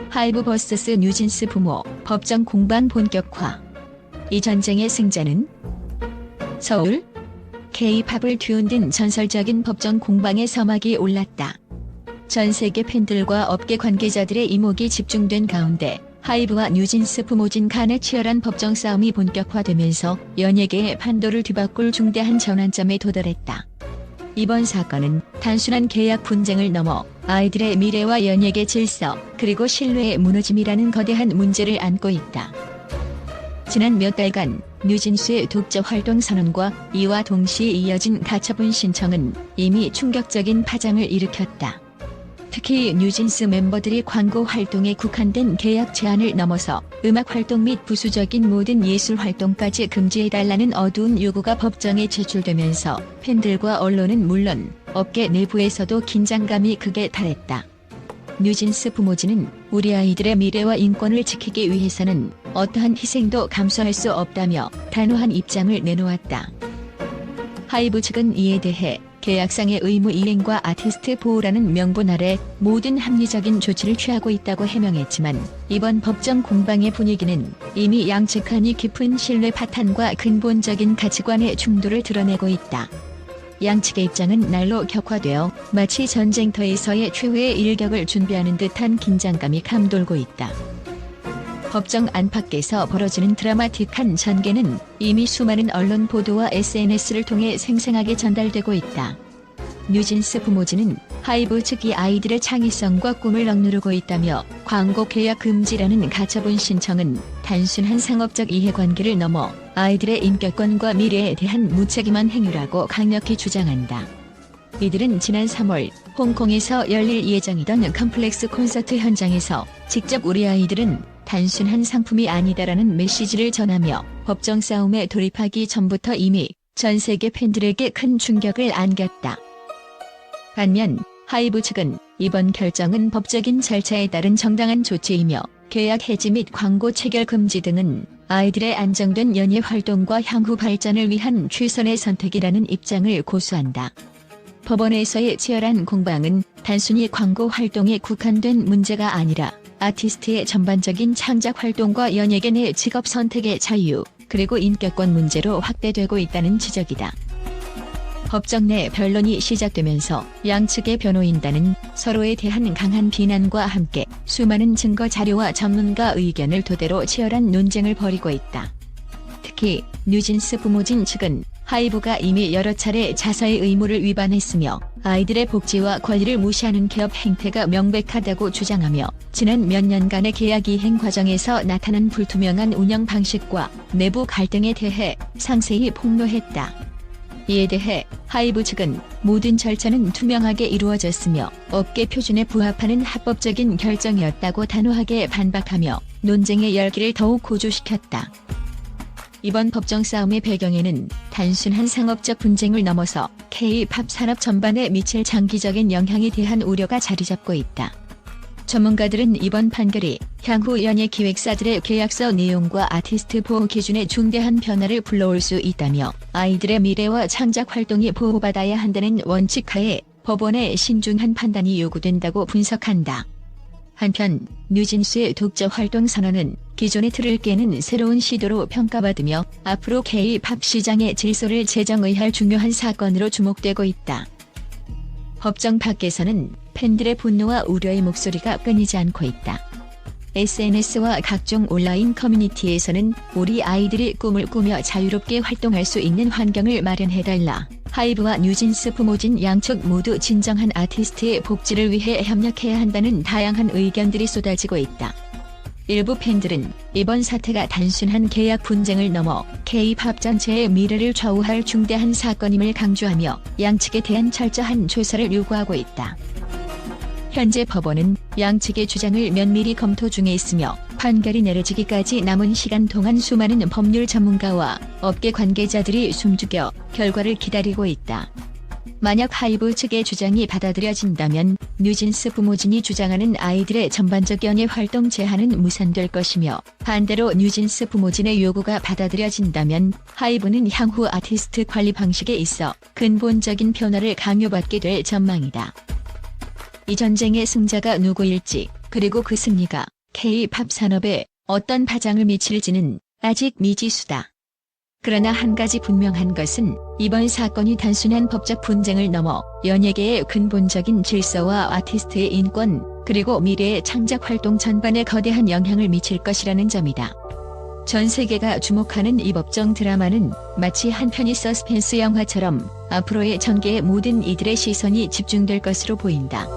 하이브 vs 뉴진스 부모, 법정 공방 본격화. 이 전쟁의 승자는 서울? K-팝을 뒤흔든 전설적인 법정 공방의 서막이 올랐다. 전 세계 팬들과 업계 관계자들의 이목이 집중된 가운데 하이브와 뉴진스 부모진 간의 치열한 법정 싸움이 본격화되면서 연예계의 판도를 뒤바꿀 중대한 전환점에 도달했다. 이번 사건은 단순한 계약 분쟁을 넘어 아이들의 미래와 연예계 질서, 그리고 신뢰의 무너짐이라는 거대한 문제를 안고 있다. 지난 몇 달간 뉴진스의 독자 활동 선언과 이와 동시에 이어진 가처분 신청은 이미 충격적인 파장을 일으켰다. 특히 뉴진스 멤버들이 광고 활동에 국한된 계약 제한을 넘어서 음악 활동 및 부수적인 모든 예술 활동까지 금지해달라는 어두운 요구가 법정에 제출되면서 팬들과 언론은 물론 업계 내부에서도 긴장감이 극에 달했다. 뉴진스 부모진은 우리 아이들의 미래와 인권을 지키기 위해서는 어떠한 희생도 감수할 수 없다며 단호한 입장을 내놓았다. 하이브 측은 이에 대해 계약상의 의무 이행과 아티스트 보호라는 명분 아래 모든 합리적인 조치를 취하고 있다고 해명했지만 이번 법정 공방의 분위기는 이미 양측 간이 깊은 신뢰 파탄과 근본적인 가치관의 충돌을 드러내고 있다. 양측의 입장은 날로 격화되어 마치 전쟁터에서의 최후의 일격을 준비하는 듯한 긴장감이 감돌고 있다. 법정 안팎에서 벌어지는 드라마틱한 전개는 이미 수많은 언론 보도와 SNS를 통해 생생하게 전달되고 있다. 뉴진스 부모진은 하이브 측이 아이들의 창의성과 꿈을 억누르고 있다며 광고 계약 금지라는 가처분 신청은 단순한 상업적 이해관계를 넘어 아이들의 인격권과 미래에 대한 무책임한 행위라고 강력히 주장한다. 이들은 지난 3월 홍콩에서 열릴 예정이던 컴플렉스 콘서트 현장에서 직접 우리 아이들은 단순한 상품이 아니다라는 메시지를 전하며 법정 싸움에 돌입하기 전부터 이미 전 세계 팬들에게 큰 충격을 안겼다. 반면 하이브 측은 이번 결정은 법적인 절차에 따른 정당한 조치이며 계약 해지 및 광고 체결 금지 등은 아이들의 안정된 연예 활동과 향후 발전을 위한 최선의 선택이라는 입장을 고수한다. 법원에서의 치열한 공방은 단순히 광고 활동에 국한된 문제가 아니라 아티스트의 전반적인 창작 활동과 연예계 내 직업 선택의 자유, 그리고 인격권 문제로 확대되고 있다는 지적이다. 법정 내 변론이 시작되면서 양측의 변호인단은 서로에 대한 강한 비난과 함께 수많은 증거 자료와 전문가 의견을 토대로 치열한 논쟁을 벌이고 있다. 특히 뉴진스 부모진 측은 하이브가 이미 여러 차례 자서의 의무를 위반했으며 아이들의 복지와 권리를 무시하는 개업 행태가 명백하다고 주장하며 지난 몇 년간의 계약 이행 과정에서 나타난 불투명한 운영 방식과 내부 갈등에 대해 상세히 폭로했다. 이에 대해 하이브 측은 모든 절차는 투명하게 이루어졌으며 업계 표준에 부합하는 합법적인 결정이었다고 단호하게 반박하며 논쟁의 열기를 더욱 고조시켰다. 이번 법정 싸움의 배경에는 단순한 상업적 분쟁을 넘어서 K-팝 산업 전반에 미칠 장기적인 영향에 대한 우려가 자리잡고 있다. 전문가들은 이번 판결이 향후 연예 기획사들의 계약서 내용과 아티스트 보호 기준에 중대한 변화를 불러올 수 있다며 아이들의 미래와 창작 활동이 보호받아야 한다는 원칙하에 법원의 신중한 판단이 요구된다고 분석한다. 한편 뉴진스의 독자 활동 선언은 기존의 틀을 깨는 새로운 시도로 평가받으며 앞으로 K-팝 시장의 질서를 재정의할 중요한 사건으로 주목되고 있다. 법정 밖에서는 팬들의 분노와 우려의 목소리가 끊이지 않고 있다. SNS와 각종 온라인 커뮤니티에서는 우리 아이들이 꿈을 꾸며 자유롭게 활동할 수 있는 환경을 마련해달라. 하이브와 뉴진스 부모진 양측 모두 진정한 아티스트의 복지를 위해 협력해야 한다는 다양한 의견들이 쏟아지고 있다. 일부 팬들은 이번 사태가 단순한 계약 분쟁을 넘어 K-팝 전체의 미래를 좌우할 중대한 사건임을 강조하며 양측에 대한 철저한 조사를 요구하고 있다. 현재 법원은 양측의 주장을 면밀히 검토 중에 있으며 판결이 내려지기까지 남은 시간 동안 수많은 법률 전문가와 업계 관계자들이 숨죽여 결과를 기다리고 있다. 만약 하이브 측의 주장이 받아들여진다면 뉴진스 부모진이 주장하는 아이들의 전반적 연예 활동 제한은 무산될 것이며 반대로 뉴진스 부모진의 요구가 받아들여진다면 하이브는 향후 아티스트 관리 방식에 있어 근본적인 변화를 강요받게 될 전망이다. 이 전쟁의 승자가 누구일지, 그리고 그 승리가 K-팝 산업에 어떤 파장을 미칠지는 아직 미지수다. 그러나 한 가지 분명한 것은 이번 사건이 단순한 법적 분쟁을 넘어 연예계의 근본적인 질서와 아티스트의 인권, 그리고 미래의 창작 활동 전반에 거대한 영향을 미칠 것이라는 점이다. 전 세계가 주목하는 이 법정 드라마는 마치 한 편의 서스펜스 영화처럼 앞으로의 전개에 모든 이들의 시선이 집중될 것으로 보인다.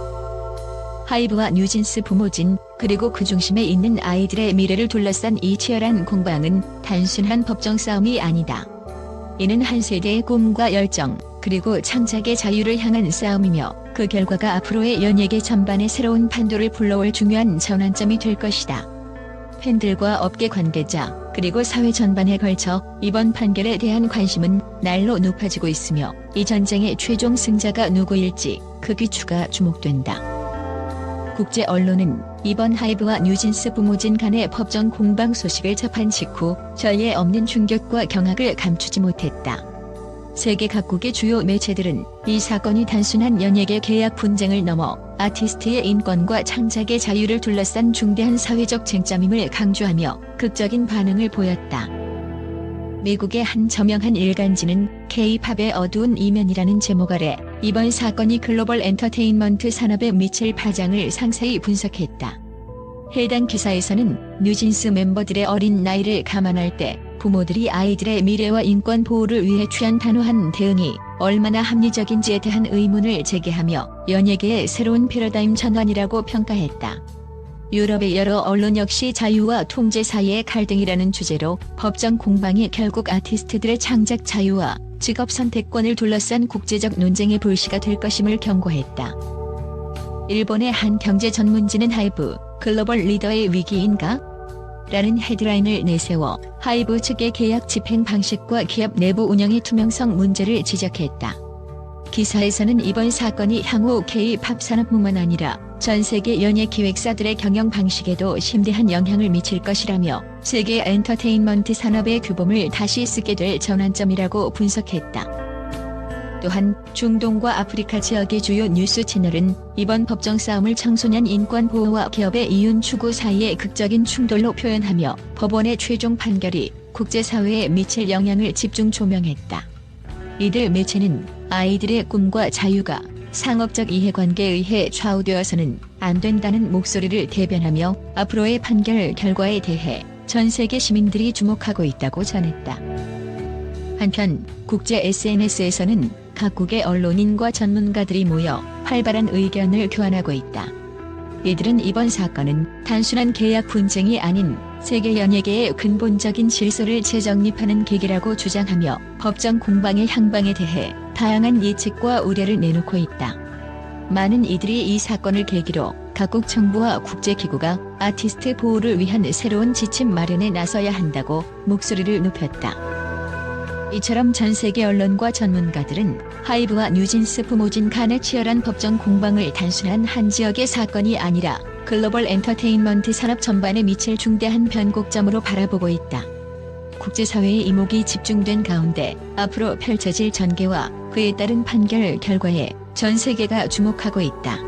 하이브와 뉴진스 부모진, 그리고 그 중심에 있는 아이들의 미래를 둘러싼 이 치열한 공방은 단순한 법정 싸움이 아니다. 이는 한 세대의 꿈과 열정, 그리고 창작의 자유를 향한 싸움이며 그 결과가 앞으로의 연예계 전반에 새로운 판도를 불러올 중요한 전환점이 될 것이다. 팬들과 업계 관계자, 그리고 사회 전반에 걸쳐 이번 판결에 대한 관심은 날로 높아지고 있으며 이 전쟁의 최종 승자가 누구일지 그 귀추가 주목된다. 국제 언론은 이번 하이브와 뉴진스 부모진 간의 법정 공방 소식을 접한 직후 전례 없는 충격과 경악을 감추지 못했다. 세계 각국의 주요 매체들은 이 사건이 단순한 연예계 계약 분쟁을 넘어 아티스트의 인권과 창작의 자유를 둘러싼 중대한 사회적 쟁점임을 강조하며 극적인 반응을 보였다. 미국의 한 저명한 일간지는 K-팝의 어두운 이면이라는 제목 아래 이번 사건이 글로벌 엔터테인먼트 산업에 미칠 파장을 상세히 분석했다. 해당 기사에서는 뉴진스 멤버들의 어린 나이를 감안할 때 부모들이 아이들의 미래와 인권 보호를 위해 취한 단호한 대응이 얼마나 합리적인지에 대한 의문을 제기하며 연예계의 새로운 패러다임 전환이라고 평가했다. 유럽의 여러 언론 역시 자유와 통제 사이의 갈등이라는 주제로 법정 공방이 결국 아티스트들의 창작 자유와 직업 선택권을 둘러싼 국제적 논쟁의 불씨가 될 것임을 경고했다. 일본의 한 경제 전문지는 하이브, 글로벌 리더의 위기인가? 라는 헤드라인을 내세워 하이브 측의 계약 집행 방식과 기업 내부 운영의 투명성 문제를 지적했다. 기사에서는 이번 사건이 향후 K-팝 산업뿐만 아니라 전 세계 연예 기획사들의 경영 방식에도 심대한 영향을 미칠 것이라며 세계 엔터테인먼트 산업의 규범을 다시 쓰게 될 전환점이라고 분석했다. 또한 중동과 아프리카 지역의 주요 뉴스 채널은 이번 법정 싸움을 청소년 인권 보호와 기업의 이윤 추구 사이의 극적인 충돌로 표현하며 법원의 최종 판결이 국제사회에 미칠 영향을 집중 조명했다. 이들 매체는 아이들의 꿈과 자유가 상업적 이해관계에 의해 좌우되어서는 안 된다는 목소리를 대변하며 앞으로의 판결 결과에 대해 전 세계 시민들이 주목하고 있다고 전했다. 한편 국제 SNS에서는 각국의 언론인과 전문가들이 모여 활발한 의견을 교환하고 있다. 이들은 이번 사건은 단순한 계약 분쟁이 아닌 세계 연예계의 근본적인 질서를 재정립하는 계기라고 주장하며 법정 공방의 향방에 대해 다양한 예측과 우려를 내놓고 있다. 많은 이들이 이 사건을 계기로 각국 정부와 국제기구가 아티스트 보호를 위한 새로운 지침 마련에 나서야 한다고 목소리를 높였다. 이처럼 전 세계 언론과 전문가들은 하이브와 뉴진스 부모진 간의 치열한 법정 공방을 단순한 한 지역의 사건이 아니라 글로벌 엔터테인먼트 산업 전반에 미칠 중대한 변곡점으로 바라보고 있다. 국제사회의 이목이 집중된 가운데 앞으로 펼쳐질 전개와 그에 따른 판결 결과에 전 세계가 주목하고 있다.